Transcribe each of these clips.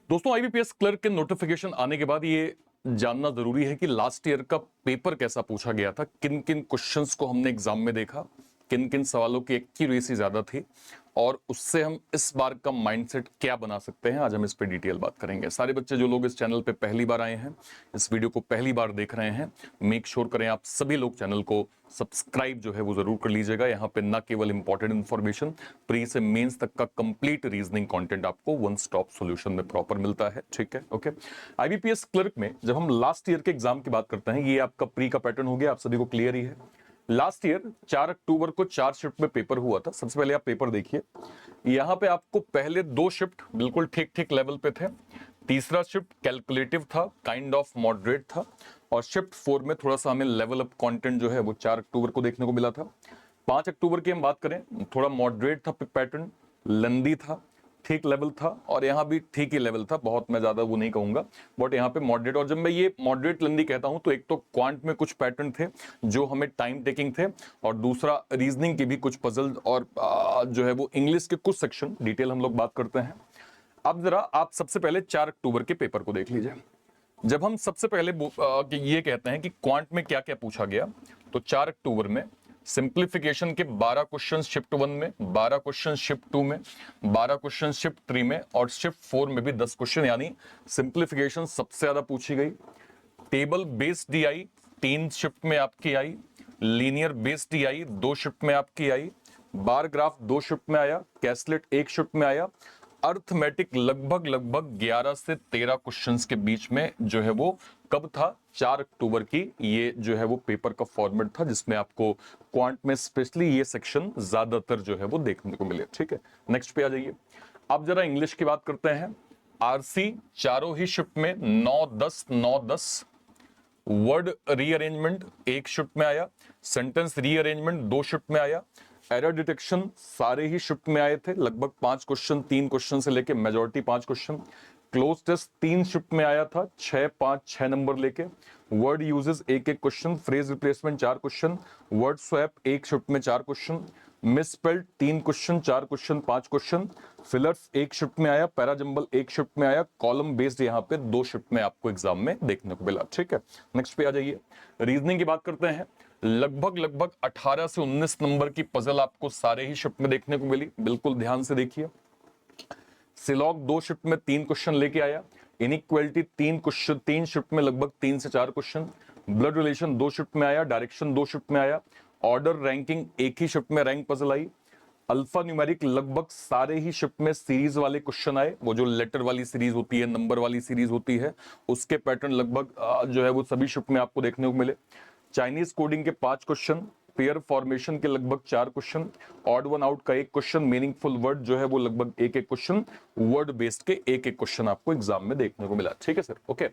दोस्तों IBPS clerk के notification आने के बाद ये जानना जरूरी है कि लास्ट ईयर का पेपर कैसा पूछा गया था, किन किन क्वेश्चंस को हमने एग्जाम में देखा, किन किन सवालों की एक्यूरेसी ज्यादा थी और उससे हम इस बार का माइंडसेट क्या बना सकते हैं। आज हम इस पे डिटेल बात करेंगे। सारे बच्चे जो लोग इस चैनल पे पहली बार आए हैं, इस वीडियो को पहली बार देख रहे हैं, मेक श्योर करें आप सभी लोग चैनल को सब्सक्राइब जो है वो जरूर कर लीजिएगा। यहाँ पे ना केवल इंपॉर्टेंट इन्फॉर्मेशन, प्री से मेंस तक का कंप्लीट रीजनिंग कंटेंट आपको वन स्टॉप सॉल्यूशन में प्रॉपर मिलता है। ठीक है, ओके। आईबीपीएस क्लर्क में जब हम लास्ट ईयर के एग्जाम की बात करते हैं, ये आपका प्री का पैटर्न हो गया, आप सभी को क्लियर ही है। लास्ट ईयर 4 अक्टूबर को 4 शिफ्ट में पेपर हुआ था। सबसे पहले आप पेपर देखिए, यहां पे आपको पहले 2 शिफ्ट बिल्कुल ठीक ठीक लेवल पे थे, तीसरा शिफ्ट कैलकुलेटिव था, काइंड ऑफ मॉडरेट था, और शिफ्ट 4 में थोड़ा सा हमें लेवल अप कंटेंट जो है वो 4 अक्टूबर को देखने को मिला था। 5 अक्टूबर की हम बात करें, थोड़ा मॉडरेट था पैटर्न, लेंदी था, ठीक लेवल था, और यहाँ भी ठीक ही लेवल था, बहुत मैं ज्यादा वो नहीं कहूंगा, बट यहाँ पे मॉडरेट। और जब मैं ये मॉडरेट लेंदी कहता हूं तो एक तो क्वांट में कुछ पैटर्न थे जो हमें टाइम टेकिंग थे, और दूसरा रीजनिंग की भी कुछ पजल और जो है वो इंग्लिश के कुछ सेक्शन डिटेल हम लोग बात करते हैं। अब जरा आप सबसे पहले 4 अक्टूबर के पेपर को देख लीजिए। जब हम सबसे पहले ये कहते हैं कि क्वांट में क्या क्या पूछा गया, तो 4 अक्टूबर में सिंप्लीफिकेशन के 12 क्वेश्चन शिफ्ट 1 में, 12 क्वेश्चन शिफ्ट 2 में, 12 क्वेश्चन शिफ्ट 3 में, और शिफ्ट 4 में भी 10 क्वेश्चन, यानी सिंप्लीफिकेशन सबसे ज्यादा पूछी गई। टेबल बेस्ड डीआई 3 शिफ्ट में आपकी आई, लीनियर बेस्ड डीआई 2 शिफ्ट में आपकी आई, बार ग्राफ 2 शिफ्ट में आया, कैसलेट 1 शिफ्ट में आया, अर्थमेटिक लगभग लगभग 11 से 13 क्वेश्चंस के बीच में जो है वो कब था, 4 अक्टूबर की ये जो है वो पेपर का फॉर्मेट था, जिसमें आपको क्वांट में स्पेशली ये सेक्शन ज्यादातर जो है वो देखने को मिले। ठीक है, नेक्स्ट पे आ जाइए। अब जरा इंग्लिश की बात करते हैं। आरसी चारों ही शिफ्ट में 9-10 9-10, वर्ड रीअरेंजमेंट 1 शिफ्ट में आया, सेंटेंस रीअरेंजमेंट 2 शिफ्ट में आया, एरर डिटेक्शन सारे ही शिफ्ट में आए थे, लगभग 5 क्वेश्चन, 3 क्वेश्चन से लेके majority 5 question. Cloze test 3 shift में आया था, 6 5 6 नंबर लेके। Word usage 1 question, phrase replacement 4 question, word swap 1 shift में 4 question, misspelled 3 question, 4 question 5 question, fillers 1 shift में आया, पैराजंबल 1 शिफ्ट में आया, कॉलम बेस्ड यहाँ पे 2 शिफ्ट में आपको एग्जाम में देखने को मिला। ठीक है, नेक्स्ट पे आ जाइए। रीजनिंग की बात करते हैं। लगभग लगभग 18 से 19 नंबर की पजल आपको सारे ही शिफ्ट में देखने को मिली, बिल्कुल ध्यान से देखिए। सिलॉग 2 शिफ्ट में 3 क्वेश्चन लेके आया, इनइक्वालिटी 3 क्वेश्चन 3 शिफ्ट में लगभग 3 से 4 क्वेश्चन, ब्लड रिलेशन 2 शिफ्ट में आया, डायरेक्शन 2 शिफ्ट में आया, ऑर्डर रैंकिंग 1 ही शिफ्ट में रैंक पजल आई, अल्फा न्यूमेरिक लगभग सारे ही शिफ्ट में सीरीज वाले क्वेश्चन आए, वो जो लेटर वाली सीरीज होती है, नंबर वाली सीरीज होती है, उसके पैटर्न लगभग जो है वो सभी शिफ्ट में आपको देखने को मिले। चाइनीज कोडिंग के 5 क्वेश्चन, पेयर फॉर्मेशन के लगभग 4 क्वेश्चन, ऑड वन आउट का 1 क्वेश्चन, मीनिंगफुल वर्ड जो है वो लगभग 1 क्वेश्चन, वर्ड बेस्ड के 1 क्वेश्चन आपको एग्जाम में देखने को मिला। ठीक है सर, ओके।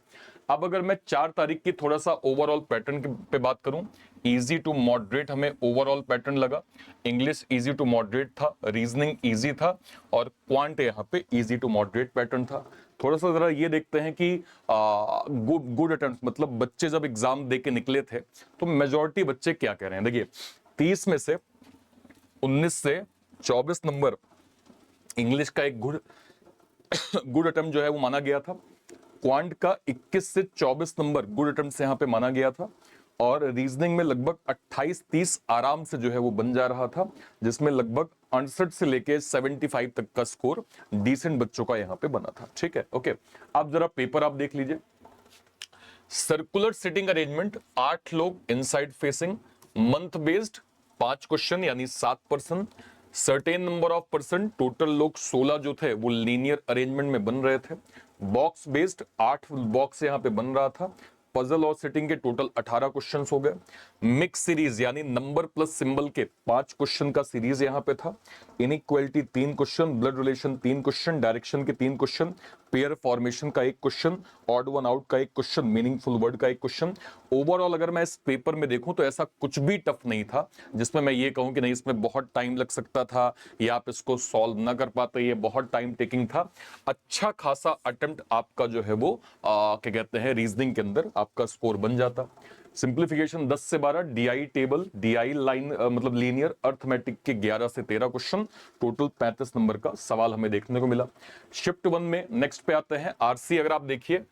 अब अगर मैं 4 तारीख की थोड़ा सा ओवरऑल पैटर्न पे बात करूं, इजी टू मॉडरेट हमें ओवरऑल पैटर्न लगा। इंग्लिश इजी टू मॉडरेट था, रीजनिंग इजी था, और क्वांट यहाँ पे इजी टू मॉडरेट पैटर्न था। थोड़ा सा जरा ये देखते हैं कि गुड अटेम्प्ट, मतलब बच्चे जब एग्जाम दे के निकले थे तो मेजॉरिटी बच्चे क्या कह रहे हैं। देखिए, 30 में से 19 से 24 नंबर इंग्लिश का एक गुड अटेम्प्ट जो है वो माना गया था। क्वांट का 21 से 24 नंबर गुड अटेम्प्ट यहाँ पे माना गया था, और रीजनिंग में लगभग 28-30 आराम से जो है वो बन जा रहा था, जिसमें लगभग 68 से लेके 75 तक का स्कोर डिसेंट बच्चों का यहाँ पे बना था। ठीक है, ओके। अब जरा पेपर आप देख लीजिए। सर्कुलर सिटिंग अरेंजमेंट 8 लोग inside facing, month based 5 question यानी 7%, certain number of person, total लोग 16 जो थे वो लीनियर अरेंजमेंट में बन रहे थे। बॉक्स बेस्ड 8 बॉक्स यहां पे बन रहा था। पजल और सिटिंग के टोटल 18 क्वेश्चंस हो गए। मिक्स सीरीज यानी नंबर प्लस सिंबल के 5 क्वेश्चन का सीरीज यहां पे था। Inequality 3 question, blood relation 3 question, direction के 3 क्वेश्चन, पेयर फॉर्मेशन का 1 क्वेश्चन, ऑड वन आउट का 1 क्वेश्चन, मीनिंगफुल वर्ड का 1 क्वेश्चन। ओवरऑल अगर मैं इस पेपर में देखूं तो ऐसा कुछ भी टफ नहीं था जिसमें मैं ये कहूं कि नहीं इसमें बहुत टाइम लग सकता था या आप इसको सॉल्व ना कर पाते, ये बहुत टाइम टेकिंग था। अच्छा खासा अटेम्प्ट आपका जो है वो क्या कहते हैं रीजनिंग के अंदर आपका स्कोर बन जाता। सिंप्लीफिकेशन 10 से 12, डीआई टेबल, डीआई लाइन मतलब लीनियर अर्थमेटिक के 11 से 13 क्वेश्चन, टोटल 35 नंबर का सवाल हमें देखने को मिला। शिफ्ट 1 में नेक्स्ट पे आते हैं आरसी। अगर आप देखिए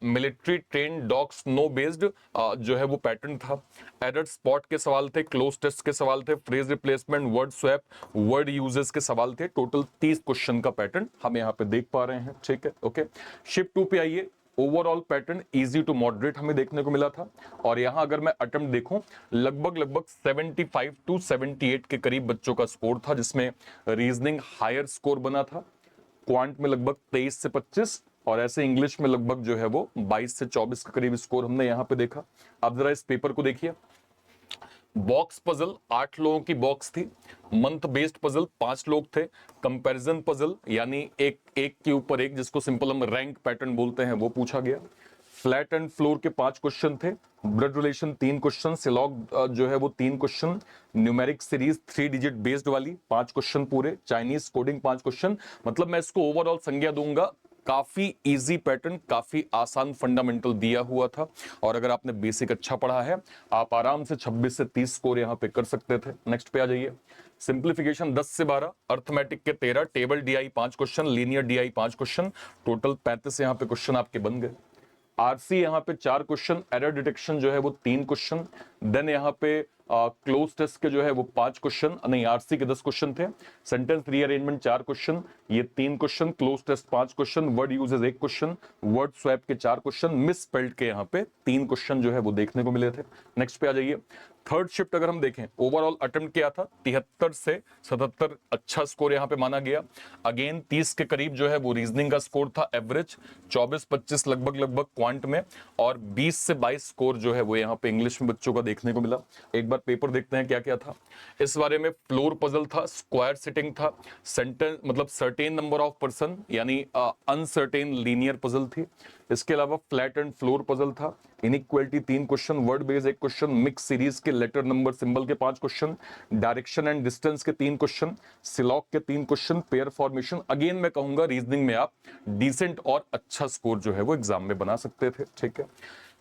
military train dog snow based जो है वो पैटर्न था। एरर स्पॉट के सवाल थे, क्लोज टेस्ट के सवाल थे, phrase replacement, word swap, word uses के सवाल थे। टोटल 30 क्वेश्चन का पैटर्न हम यहाँ पे देख पा रहे हैं, ठीक है, ओके। शिफ्ट 2 पे आइए। Overall pattern easy to moderate हमें देखने को मिला था, और यहां अगर मैं अटेम्प्ट देखूं लगभग 75 टू 78 के करीब बच्चों का स्कोर था, जिसमें रीजनिंग हायर स्कोर बना था, क्वांट में लगभग 23 से 25, और ऐसे इंग्लिश में लगभग जो है वो 22 से 24 के करीब स्कोर हमने यहां पे देखा। अब जरा इस पेपर को देखिए। बॉक्स पजल 8 लोगों की बॉक्स थी, मंथ बेस्ड पजल 5 लोग थे, कंपैरिजन पजल यानी एक के ऊपर एक, जिसको सिंपल हम रैंक पैटर्न बोलते हैं, वो पूछा गया। फ्लैट एंड फ्लोर के 5 क्वेश्चन थे, ब्लड रिलेशन 3 क्वेश्चन, सिलॉग जो है वो 3 question, numeric series 3 digit based वाली 5 क्वेश्चन पूरे, चाइनीज कोडिंग 5 क्वेश्चन। मतलब मैं इसको ओवरऑल संज्ञा दूंगा काफी इजी पैटर्न, काफी आसान फंडामेंटल दिया हुआ था, और अगर आपने बेसिक अच्छा पढ़ा है आप आराम से 26 से 30 स्कोर यहां पे कर सकते थे। नेक्स्ट पे आ जाइए। सिंप्लीफिकेशन 10 से 12, अर्थमेटिक के 13, table DI 5 question, linear DI 5 question, total 35 यहां पे क्वेश्चन आपके बन गए। आरसी यहाँ पे 4 क्वेश्चन, एरर डिटेक्शन जो है वो 3 क्वेश्चन, देन यहाँ पे क्लोज टेस्ट के जो है वो 5 क्वेश्चन, नहीं आरसी के 10 क्वेश्चन थे, सेंटेंस रीअरेंजमेंट 4 क्वेश्चन, ये 3 question, cloze test 5 question, word usage 1 question, word swap के 4 क्वेश्चन, मिस स्पेल्ड के यहाँ पे 3 क्वेश्चन जो है वो देखने को मिले थे। नेक्स्ट पे आ जाइए। थर्ड शिफ्ट अगर हम देखें, ओवरऑल अटेम्प्ट किया था 73 से 77, अच्छा स्कोर यहाँ पे माना गया। अगेन 30 के करीब जो है वो रीजनिंग का स्कोर था एवरेज, 24-25 लगभग क्वांट में, और 20 से 22 स्कोर जो है वो यहाँ पे इंग्लिश में बच्चों का देखने को मिला। एक बार पेपर देखते हैं क्या क्या था इस बारे में। फ्लोर पजल था, स्क्वायर सिटिंग था, सेंटेंस मतलब सर्टेन नंबर ऑफ पर्सन यानी अनसर्टेन लीनियर पजल थी। इसके अलावा फ्लैट एंड फ्लोर पजल था, inequality 3 question, word base 1 question, mix series के लेटर नंबर सिंबल के 5 क्वेश्चन, डायरेक्शन एंड डिस्टेंस के 3 क्वेश्चन, सिलॉग के 3 क्वेश्चन, पेयर फॉर्मेशन। अगेन मैं कहूंगा रीजनिंग में आप डिसेंट और अच्छा स्कोर जो है वो एग्जाम में बना सकते थे, ठीक है।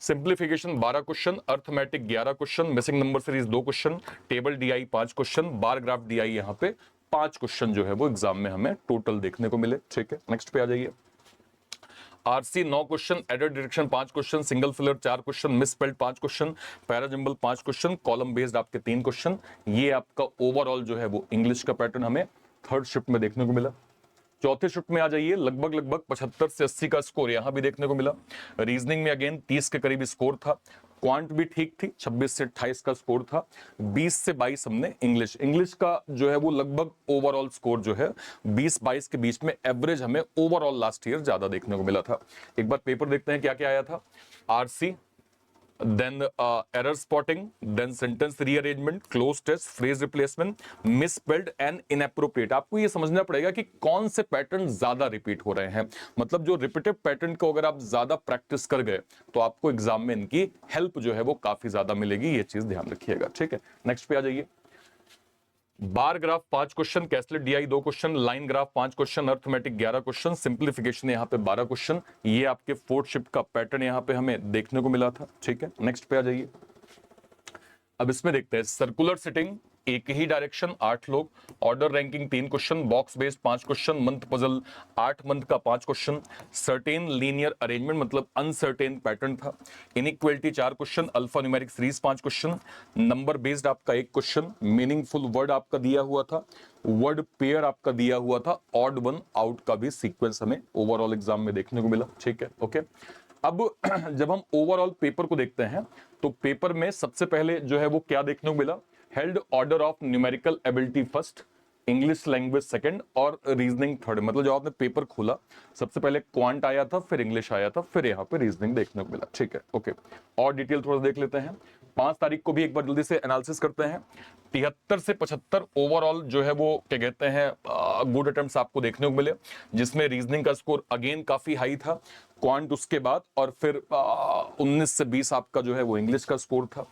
Simplification 12 question, arithmetic 11 question, missing number series 2 question, table DI 5 question, bar graph DI यहाँ पे 5 क्वेश्चन जो है वो एग्जाम में हमें टोटल देखने को मिले, ठीक है। नेक्स्ट पे आ जाइए। RC 9 question, error detection 5 question, single filler 4 question, miss spelled 5 question, parajumble 5 question, column based आपके 3 क्वेश्चन। ये आपका ओवरऑल जो है वो इंग्लिश का पैटर्न हमें थर्ड शिफ्ट में देखने को मिला। चौथे शिफ्ट में आ जाइए। लगभग 75 से 80 का स्कोर यहां भी देखने को मिला। रीजनिंग में अगेन 30 के करीब स्कोर था, क्वांट भी ठीक थी, 26 से 28 का स्कोर था, 20 से 22 हमने इंग्लिश का जो है वो लगभग ओवरऑल स्कोर जो है 20-22 के बीच में एवरेज हमें ओवरऑल लास्ट ईयर ज्यादा देखने को मिला था। एक बार पेपर देखते हैं क्या क्या आया था। RC, then error spotting, then sentence rearrangement, close test, phrase replacement, misspelled and inappropriate। आपको ये समझना पड़ेगा कि कौन से पैटर्न ज्यादा रिपीट हो रहे हैं, मतलब जो रिपीटेड पैटर्न को अगर आप ज्यादा प्रैक्टिस कर गए तो आपको एग्जाम में इनकी हेल्प जो है वो काफी ज्यादा मिलेगी, ये चीज ध्यान रखिएगा, ठीक है। नेक्स्ट पे आ जाइए। Bar graph 5 question, caselet DI 2 question, line graph 5 question, arithmetic 11 question, simplification यहाँ पे 12 क्वेश्चन। ये आपके फोर्थ शिफ्ट का पैटर्न यहाँ पे हमें देखने को मिला था, ठीक है। नेक्स्ट पे आ जाइए। अब इसमें देखते हैं सर्कुलर सिटिंग, एक ही डायरेक्शन 8 लोग, order ranking 3 question, box based 5 question, month puzzle 8 month का 5 क्वेश्चन, सर्टेन लीनियर अरेंजमेंट मतलब अनसर्टेन पैटर्न था, inequality 4 question, alpha numeric series 5 question, number based आपका 1 क्वेश्चन, मीनिंगफुल वर्ड आपका दिया हुआ था, वर्ड पेयर आपका दिया हुआ था, ऑड वन आउट का भी सीक्वेंस हमें ओवरऑल एग्जाम में देखने को मिला, ठीक है, ओके। अब जब हम ओवरऑल पेपर को देखते हैं तो पेपर में सबसे पहले जो है वो क्या देखने को मिला, held order of numerical ability first, English language second और रीजनिंग थर्ड। मतलब जब आपने पेपर खोला सबसे पहले क्वांट आया था, फिर इंग्लिश आया था, फिर यहाँ पे रीजनिंग देखने को मिला, ठीक है, ओके। और डिटेल थोड़ा देख लेते हैं। 5 तारीख को भी एक बार जल्दी से एनालिसिस करते हैं। 73 से 75 ओवरऑल जो है वो क्या कहते हैं गुड अटेम्प्ट्स आपको देखने को मिले, जिसमें रीजनिंग का स्कोर अगेन काफी हाई था, क्वांट उसके बाद, और फिर 19 से 20 आपका जो है वो इंग्लिश का स्कोर था।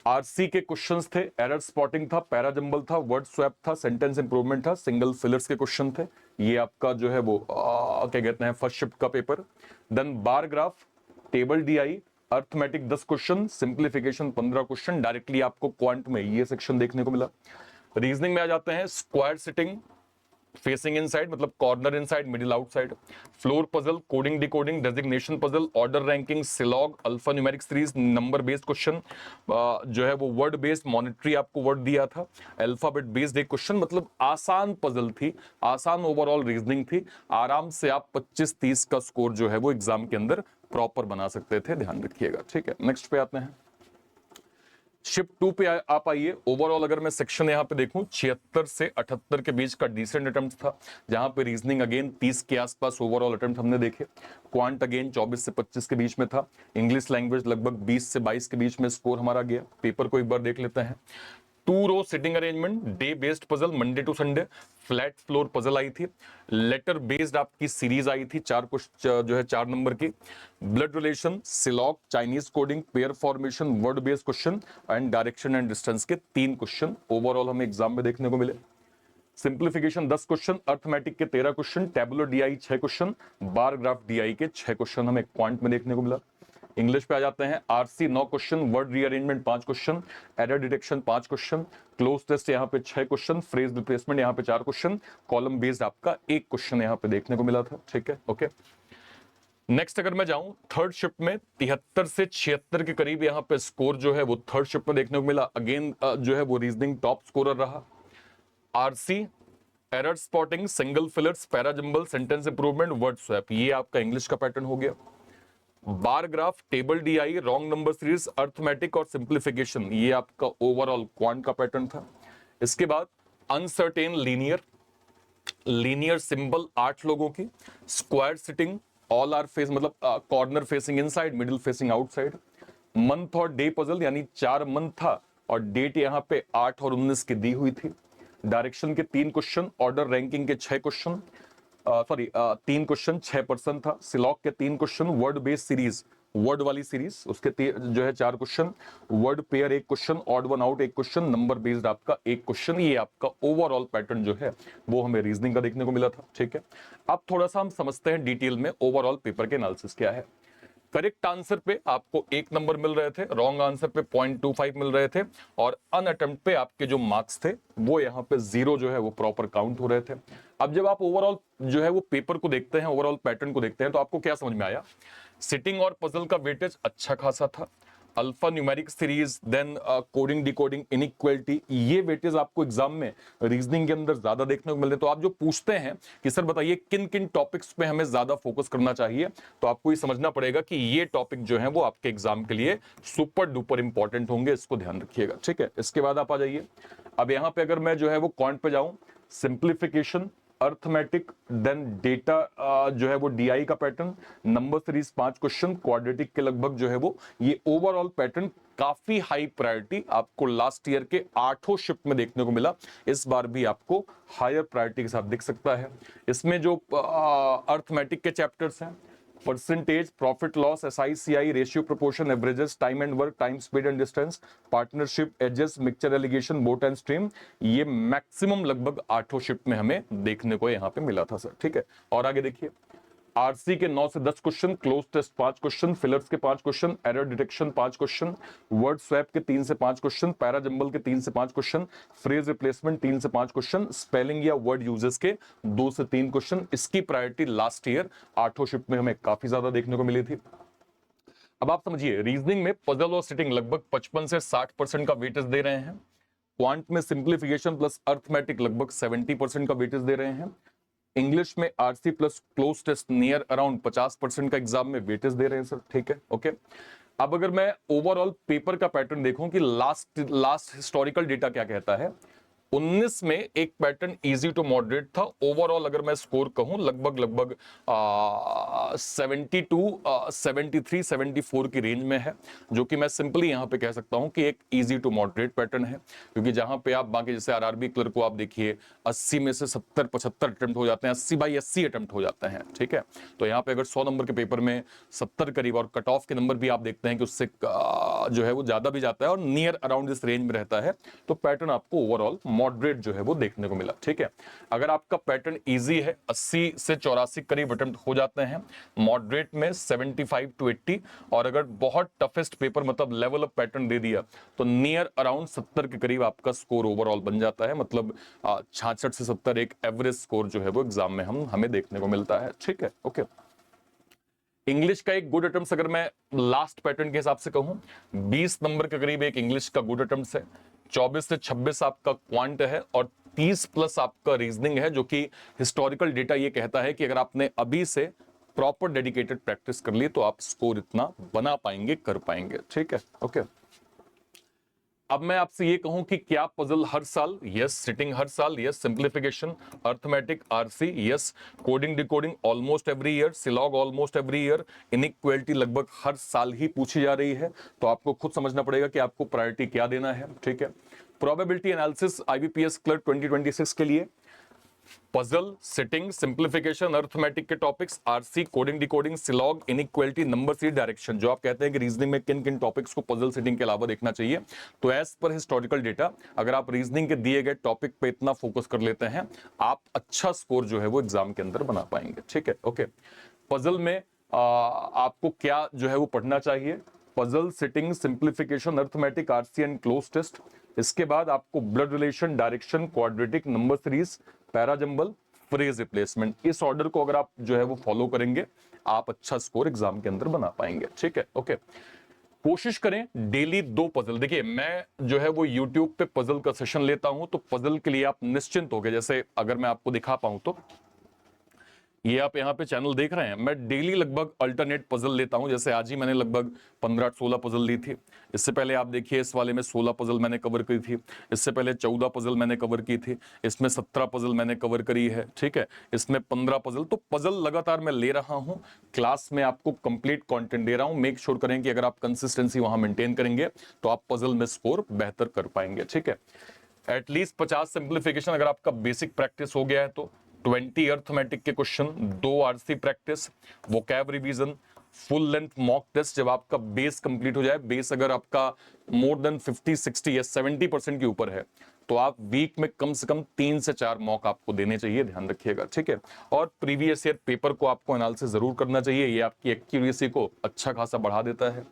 आरसी के क्वेश्चंस थे, एरर स्पॉटिंग था, पैराजंबल था, वर्ड स्वैप था, सेंटेंस इंप्रूवमेंट था, सिंगल फिलर्स के क्वेश्चन थे। ये आपका जो है वो क्या कहते हैं फर्स्ट शिफ्ट का paper. Then bar graph, table DI, arithmetic 10 question, simplification 15 question. Directly आपको क्वांट में ये सेक्शन देखने को मिला। रीजनिंग में आ जाते हैं, स्क्वायर सिटिंग, फेसिंग इनसाइड मतलब corner inside, middle outside, floor puzzle, coding decoding, designation puzzle, order ranking, syllog, alpha numeric series, number based question, जो है वो वर्ड बेस्ड, मॉनिटरी आपको वर्ड दिया था, अल्फाबेट बेस्ड एक क्वेश्चन। मतलब आसान पजल थी, आसान ओवरऑल रीजनिंग थी। आराम से आप 25-30 का स्कोर जो है वो एग्जाम के अंदर प्रॉपर बना सकते थे, ध्यान रखिएगा। ठीक है, नेक्स्ट पे आते हैं। शिफ्ट 2 पे आप आइए। ओवरऑल अगर मैं सेक्शन यहां पे देखूं, 76 से 78 के बीच का डिसेंट अटेम्प्ट था, जहां पे रीजनिंग अगेन 30 के आसपास ओवरऑल अटेम्प्ट हमने देखे। क्वांट अगेन 24 से 25 के बीच में था। इंग्लिश लैंग्वेज लगभग 20 से 22 के बीच में स्कोर हमारा गया। पेपर को एक बार देख लेते हैं। 2 row sitting arrangement, day based puzzle, Monday to Sunday, flat floor puzzle आई थी, लेटर बेस्ड आपकी सीरीज आई थी, 4 कुछ जो है 4 नंबर की, blood relation, syllog, Chinese coding, pair formation, word based question and direction and distance के 3 क्वेश्चन ओवरऑल हमें एग्जाम में देखने को मिले। सिंप्लीफिकेशन 10 क्वेश्चन, अर्थमेटिक के 13 question, tabular DI 6 question, bar graph DI के 6 क्वेश्चन हमें क्वांट में देखने को मिला। इंग्लिश पे आ जाते हैं। RC 9 question, word rearrangement 5 question, error detection 5 question, cloze test यहाँ पे 6 क्वेश्चन, फ्रेज रिप्लेसमेंट यहाँ पे 4 क्वेश्चन, कॉलम बेस्ड आपका 1 क्वेश्चन यहाँ पे देखने को मिला था। ठीक है, ओके। नेक्स्ट अगर मैं जाऊं थर्ड शिफ्ट में, 73 से 76 के करीब यहाँ पे स्कोर जो है वो थर्ड शिफ्ट में देखने को मिला। अगेन जो है वो रीजनिंग टॉप स्कोरर रहा। RC, error spotting, single fillers, parajumble, sentence improvement, word swap, ये आपका इंग्लिश का पैटर्न हो गया। बार graph, table DI, wrong number series, arithmetic और सिंप्लीफिकेशन, ये आपका ओवरऑल क्वांट का पैटर्न था। इसके बाद अनसर्टेन लीनियर, लीनियर सिंबल 8 लोगों की, square sitting, all are face मतलब corner facing inside, middle facing outside, month और डे पजल यानी 4 मंथ था और डेट यहां पे 8 और 19 की दी हुई थी। डायरेक्शन के 3 क्वेश्चन, ऑर्डर रैंकिंग के 6 क्वेश्चन, 3 क्वेश्चन 6% था। सिलॉक के 3 question, word based series, word वाली सीरीज उसके जो है 4 question, word pair 1 question, odd one out 1 question, number based आपका 1 क्वेश्चन। ये आपका ओवरऑल पैटर्न जो है वो हमें रीजनिंग का देखने को मिला था। ठीक है, अब थोड़ा सा हम समझते हैं डिटेल में ओवरऑल पेपर के एनालिसिस क्या है। करेक्ट आंसर पे आपको 1 नंबर मिल रहे थे, रॉन्ग आंसर पे 0.25 मिल रहे थे और अन अटेम्प्ट पे आपके जो मार्क्स थे वो यहाँ पे 0 जो है वो प्रॉपर काउंट हो रहे थे। अब जब आप ओवरऑल जो है वो पेपर को देखते हैं, ओवरऑल पैटर्न को देखते हैं, तो आपको क्या समझ में आया? सिटिंग और पजल का वेटेज अच्छा खासा था। Alpha numeric series, then coding decoding, inequality, ये वेटेज आपको एग्जाम में रीजनिंग के अंदर ज्यादा देखने को मिलते हैं। तो आप जो पूछते हैं कि सर बताइए किन किन टॉपिक्स पे हमें ज्यादा फोकस करना चाहिए, तो आपको ये समझना पड़ेगा कि ये टॉपिक जो है वो आपके एग्जाम के लिए सुपर डुपर इंपॉर्टेंट होंगे, इसको ध्यान रखिएगा। ठीक है, इसके बाद आप आ जाइए। अब यहां पे अगर मैं जो है वो क्वांट पे जाऊं, सिंप्लीफिकेशन, अर्थमेटिक, देन डेटा जो है वो डीआई का pattern, number series 5 question, quadratic के लगभग जो है वो, ये ओवरऑल पैटर्न काफी हाई प्रायोरिटी आपको लास्ट ईयर के 8 शिफ्ट में देखने को मिला। इस बार भी आपको हायर प्रायोरिटी के साथ दिख सकता है। इसमें जो अर्थमेटिक के चैप्टर्स हैं, percentage, profit loss, SICI, ratio proportion, averages, time and work, time speed and distance, partnership, ages, mixture alligation, boat and stream, ये मैक्सिमम लगभग 8 शिफ्ट में हमें देखने को यहां पे मिला था सर। ठीक है, और आगे देखिए। आरसी के 9 से 10 question, cloze test 5 question, fillers के 5 question, error detection 5 question, word swap के 3 से 5 क्वेश्चन, पैराजंबल के 3 से 5 क्वेश्चन, फ्रेज रिप्लेसमेंट 3 से 5 क्वेश्चन, स्पेलिंग या वर्ड यूजेस के 2 से 3 क्वेश्चन। इसकी प्रायोरिटी लास्ट ईयर 8 शिफ्ट में हमें काफी ज्यादा देखने को मिली थी। अब आप समझिए, रीजनिंग में पजल और सिटिंग लगभग 55 से 60% का वेटेज दे रहे हैं। क्वांट में सिंप्लीफिकेशन प्लस अर्थमेटिक लगभग 70% का वेटेज दे रहे हैं। इंग्लिश में RC plus cloze test near around 50% का एग्जाम में वेटेज दे रहे हैं सर। ठीक है, ओके। अब अगर मैं ओवरऑल पेपर का पैटर्न देखूं कि लास्ट हिस्टोरिकल डेटा क्या कहता है, 19 में एक पैटर्न इजी टू मॉडरेट था। ओवरऑल अगर मैं स्कोर कहूं लगभग 72, 73, 74 की रेंज में है, जो कि मैं सिंपली यहां पे कह सकता हूं कि एक इजी टू मॉडरेट पैटर्न है। क्योंकि जहां पे आप बाकी जैसे आरआरबी क्लर्क को आप देखिए 80 में से 70-75 अटेम्प्ट हो जाते हैं, 80/80 अटेम्प्ट हो जाते हैं। ठीक है, तो यहाँ पे अगर 100 नंबर के पेपर में 70 करीब और कट ऑफ के नंबर भी आप देखते हैं कि उससे जो है वो ज्यादा भी जाता है और नियर अराउंड इस रेंज में रहता है, तो पैटर्न आपको ओवरऑल मॉडरेट जो है वो देखने को मिला। ठीक है, अगर आपका पैटर्न इजी है 80 से 84 करीब अटेम्प्ट हो जाते हैं, मॉडरेट में 75 टू 80, और अगर बहुत टफेस्ट पेपर मतलब लेवल ऑफ पैटर्न दे दिया तो नियर अराउंड 70 के करीब आपका स्कोर ओवरऑल बन जाता है। मतलब 66 से 70 एक एवरेज स्कोर जो है वो एग्जाम में हमें देखने को मिलता है। ठीक है, ओके। इंग्लिश का एक गुड अटेम्प्ट अगर मैं लास्ट पैटर्न के हिसाब से कहूं, 20 नंबर के करीब एक इंग्लिश का गुड अटेम्प्ट है, 24 से 26 आपका क्वांट है, और 30 प्लस आपका रीजनिंग है, जो कि हिस्टोरिकल डेटा ये कहता है कि अगर आपने अभी से प्रॉपर डेडिकेटेड प्रैक्टिस कर ली तो आप स्कोर इतना बना पाएंगे, कर पाएंगे। ठीक है, ओके। अब मैं आपसे ये कहूं कि क्या पजल हर साल? यस। सिटिंग हर साल? Yes. Simplification, arithmetic, RC? Yes. Coding decoding almost every year, syllog almost every year, inequality लगभग हर साल ही पूछी जा रही है। तो आपको खुद समझना पड़ेगा कि आपको प्रायोरिटी क्या देना है। ठीक है, प्रोबेबिलिटी एनालिसिस आईबीपीएस क्लर्क 2026 के लिए पजल, सिटिंग, सिंप्लीफिकेशन, अर्थमेटिक के topics, RC, coding decoding, syllog, inequality, number series, direction. जो आप कहते हैं कि रीजनिंग में किन किन टॉपिक्स को पजल सिटिंग के अलावा देखना चाहिए, तो एज पर हिस्टोरिकल डेटा अगर आप रीजनिंग के दिए गए टॉपिक पे इतना फोकस कर लेते हैं, आप अच्छा स्कोर जो है वो एग्जाम के अंदर बना पाएंगे। ठीक है, ओके। पजल में आपको क्या जो है वो पढ़ना चाहिए? Puzzle, sitting, simplification, arithmetic, RC and cloze test. इसके बाद आपको blood relation, direction, quadratic, number series, parajumble, phrase replacement. इस ऑर्डर को अगर आप जो है वो फॉलो करेंगे, आप अच्छा स्कोर एग्जाम के अंदर बना पाएंगे। ठीक है, ओके। कोशिश करें डेली 2 पजल। देखिए, मैं जो है वो YouTube पे पजल का सेशन लेता हूं, तो पजल के लिए आप निश्चिंत हो गए। जैसे अगर मैं आपको दिखा पाऊं तो ये आप यहाँ पे चैनल देख रहे हैं, मैं डेली लगभग अल्टरनेट पजल लेता हूं। जैसे आज ही मैंने लगभग 15-16 पजल ली थी। इससे पहले आप देखिए इस वाले में 16 पजल मैंने कवर की थी। इससे पहले 14 पजल मैंने कवर की थी। इसमें 17 पजल मैंने कवर करी है। ठीक है, इसमें 15 पजल। तो पजल लगातार मैं ले रहा हूं, क्लास में आपको कंप्लीट कंटेंट दे रहा हूं। मेक श्योर करें कि अगर आप कंसिस्टेंसी वहां मेंटेन करेंगे तो आप पजल में स्कोर बेहतर कर पाएंगे। ठीक है, एटलीस्ट 50 सिंप्लीफिकेशन अगर आपका बेसिक प्रैक्टिस हो गया है तो 20 अर्थमेटिक के question, 2 RC practice, vocab revision, full length mock test. जब आपका बेस कंप्लीट हो जाए, बेस अगर आपका मोर देन 50, 60 या 70% के ऊपर है, तो आप वीक में कम से कम 3 से 4 मॉक आपको देने चाहिए, ध्यान रखिएगा। ठीक है, और प्रीवियस ईयर पेपर को आपको एनालिसिस जरूर करना चाहिए, ये आपकी एक्यूरेसी को अच्छा खासा बढ़ा देता है।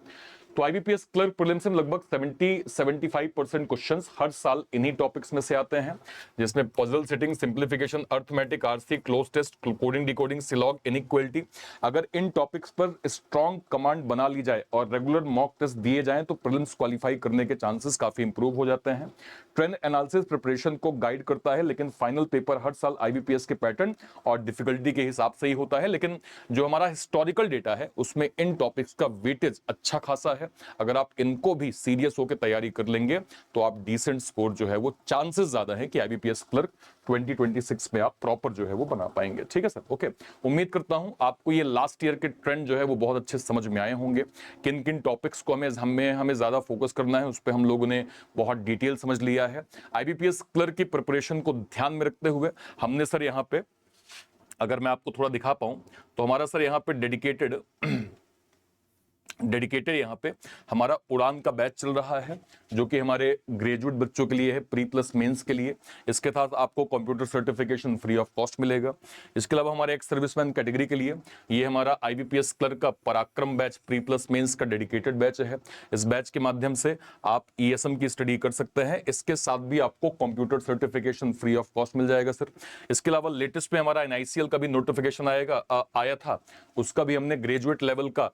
तो आईबीपीएस क्लर्क प्रीलिम्स में लगभग 70-75% क्वेश्चंस हर साल इन्हीं टॉपिक्स में से आते हैं, जिसमें puzzle, sitting, simplification, arithmetic, RC, cloze test, coding decoding, syllog, inequality. अगर इन टॉपिक्स पर स्ट्रॉन्ग कमांड बना ली जाए और रेगुलर मॉक टेस्ट दिए जाएं तो प्रीलिम्स क्वालिफाई करने के चांसेस काफी इंप्रूव हो जाते हैं। ट्रेंड एनालिसिस प्रिपरेशन को गाइड करता है, लेकिन फाइनल पेपर हर साल आईबीपीएस के पैटर्न और डिफिकल्टी के हिसाब से ही होता है। लेकिन जो हमारा हिस्टोरिकल डेटा है उसमें इन टॉपिक्स का वेटेज अच्छा खासा है। अगर आप इनको भी सीरियस होकर तैयारी कर लेंगे तो आप डिसेंट स्कोर जो है वो चांसेस ज्यादा है कि आईबीपीएस क्लर्क 2026 में आप प्रॉपर जो है वो बना पाएंगे। ठीक है सर, ओके। उम्मीद करता हूं आपको ये लास्ट ईयर के ट्रेंड जो है वो बहुत अच्छे समझ में आए होंगे। किन किन टॉपिक्स को हमें ज्यादा फोकस करना है उस पर हम लोगों ने बहुत डिटेल समझ लिया है। आईबीपीएस क्लर्क की प्रिपरेशन को ध्यान में रखते हुए हमने सर यहाँ पे, अगर मैं आपको थोड़ा दिखा पाऊं तो हमारा सर यहाँ पे डेडिकेटेड यहाँ पे हमारा उड़ान का बैच चल रहा है, जो कि हमारे ग्रेजुएट बच्चों के लिए है, प्री प्लस मेंस के लिए। इसके साथ आपको computer certification free of cost मिलेगा। इसके अलावा हमारे एक्स सर्विसमैन कैटेगरी के लिए ये हमारा आईबीपीएस क्लर्क का पराक्रम बैच प्री प्लस मेंस का डेडिकेटेड बैच है। इस बैच के माध्यम से आप ईएसएम की स्टडी कर सकते हैं। इसके साथ भी आपको computer certification free of cost मिल जाएगा सर। इसके अलावा लेटेस्ट में हमारा एनआईसीएल का भी नोटिफिकेशन आया था, उसका भी हमने ग्रेजुएट लेवल का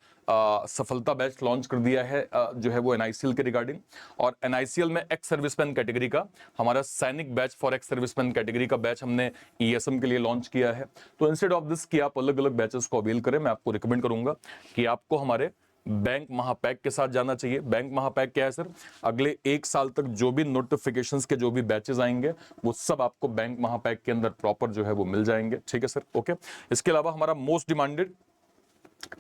सफलता बैच लॉन्च कर दिया है, जो है वो एनआईसीएल के रिगार्डिंग। और एनआईसीएल में एक्स सर्विसमैन कैटेगरी का हमारा सैनिक batch for ex serviceman category का बैच हमने ईएसएम के लिए लॉन्च किया है। तो इंस्टेड ऑफ दिस कि आप अलग अलग बैचेस को अवेल करें, मैं आपको रिकमेंड करूंगा कि आपको हमारे बैंक महापैक के साथ जाना चाहिए। बैंक महापैक क्या है सर? अगले 1 साल तक जो भी नोटिफिकेशंस के जो भी बैचेस आएंगे वो सब आपको बैंक महापैक के अंदर प्रॉपर जो है वो मिल जाएंगे। ठीक है सर, ओके। इसके अलावा हमारा most demanded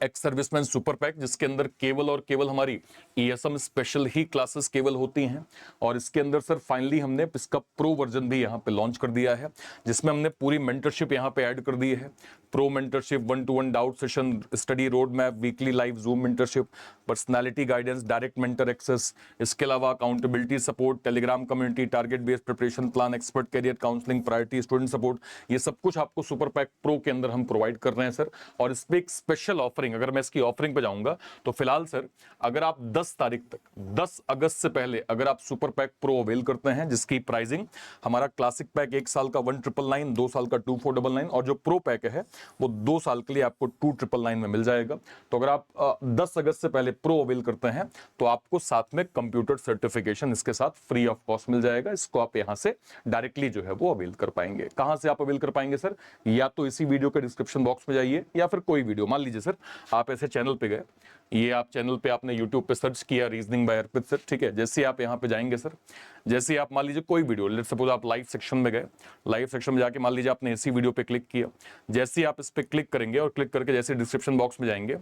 ex serviceman super pack, जिसके अंदर केवल और केवल हमारी ईएसएम स्पेशल ही क्लासेस केवल होती हैं। और इसके अंदर सर फाइनली हमने इसका प्रो वर्जन भी यहाँ पे लॉन्च कर दिया है, जिसमें हमने पूरी मेंटरशिप यहाँ पे ऐड कर दी है। Pro mentorship, 1-to-1 doubt session, study road map, weekly live Zoom mentorship, personality guidance, direct mentor access, इसके अलावा accountability support, Telegram community, target based preparation plan, expert career counselling, priority student support, ये सब कुछ आपको super pack pro के अंदर हम provide कर रहे हैं सर। और इस पे एक स्पेशल ऑफरिंग, अगर मैं इसकी ऑफरिंग पे जाऊंगा तो फिलहाल सर अगर आप 10 तारीख तक, 10 अगस्त से पहले अगर आप सुपर पैक प्रो अवेल करते हैं, जिसकी प्राइसिंग हमारा क्लासिक पैक 1 साल का 1999, 2 साल का 2499 और जो प्रो पैक है वो 2 साल के लिए आपको 2999 में मिल जाएगा। तो अगर आप 10 अगस्त से पहले प्रो अवेल करते हैं तो आपको साथ में कंप्यूटर सर्टिफिकेशन इसके साथ फ्री ऑफ कॉस्ट मिल जाएगा। इसको आप यहां से डायरेक्टली जो है वो अवेल कर पाएंगे। कहां से आप अवेल कर पाएंगे सर? या तो इसी वीडियो के डिस्क्रिप्शन बॉक्स में जाइए या फिर कोई वीडियो, मान लीजिए सर आप ऐसे चैनल पे गए, ये आप चैनल पे आपने यूट्यूब पे सर्च किया रीजनिंग बाय अर्पित सर, ठीक है, जैसे आप यहाँ पे जाएंगे सर, जैसे आप मान लीजिए कोई वीडियो, लेट्स सपोज आप लाइव सेक्शन में गए, लाइव सेक्शन में जाके मान लीजिए आपने इसी वीडियो पे क्लिक किया, जैसे आप इस पे क्लिक करेंगे और क्लिक करके जैसे डिस्क्रिप्शन बॉक्स में जाएंगे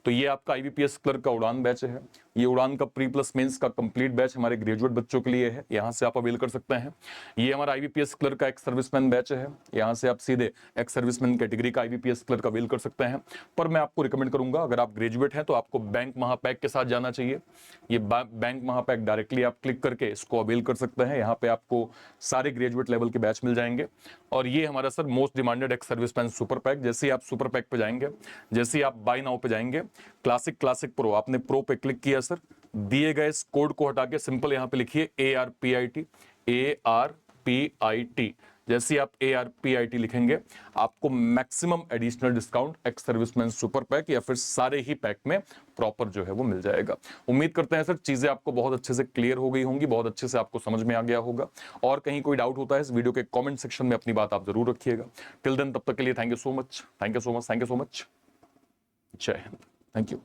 तो ये आपका IBPS क्लर्क का उड़ान बैच है। ये उड़ान का प्री प्लस मेंस का कंप्लीट बैच हमारे ग्रेजुएट बच्चों के लिए है, यहाँ से आप अवेल कर सकते हैं। ये हमारा IBPS क्लर्क का एक्स सर्विसमैन बैच है, यहाँ से आप सीधे एक्स सर्विसमैन कैटेगरी का IBPS क्लर्क अवेल कर सकते हैं। पर मैं आपको रिकमेंड करूंगा अगर आप ग्रेजुएट हैं तो आपको बैंक महापैक के साथ जाना चाहिए। ये बैंक महापैक डायरेक्टली आप क्लिक करके इसको अवेल कर सकते हैं। यहाँ पे आपको सारे ग्रेजुएट लेवल के बैच मिल जाएंगे। और ये हमारा sir most demanded ex serviceman super pack, जैसे ही आप सुपर पैक पे जाएंगे, जैसे ही आप बाय नाउ पे जाएंगे, क्लासिक प्रो, आपने प्रो पे क्लिक किया सर, दिए गए इस कोड को हटा के सिंपल यहाँ पे लिखिए ARPIT। जैसे आप ARPIT लिखेंगे आपको maximum additional discount ex serviceman super pack या फिर सारे ही पैक में प्रॉपर जो है वो मिल जाएगा। उम्मीद करते हैं सर चीजें आपको बहुत अच्छे से क्लियर हो गई होंगी, बहुत अच्छे से आपको समझ में आ गया होगा। और कहीं कोई डाउट होता है इस वीडियो के कमेंट सेक्शन में अपनी बात आप जरूर रखिएगा। टिल देन, तब तक के लिए thank you so much, thank you so much, thank you so much. जय हिंद, थैंक यू।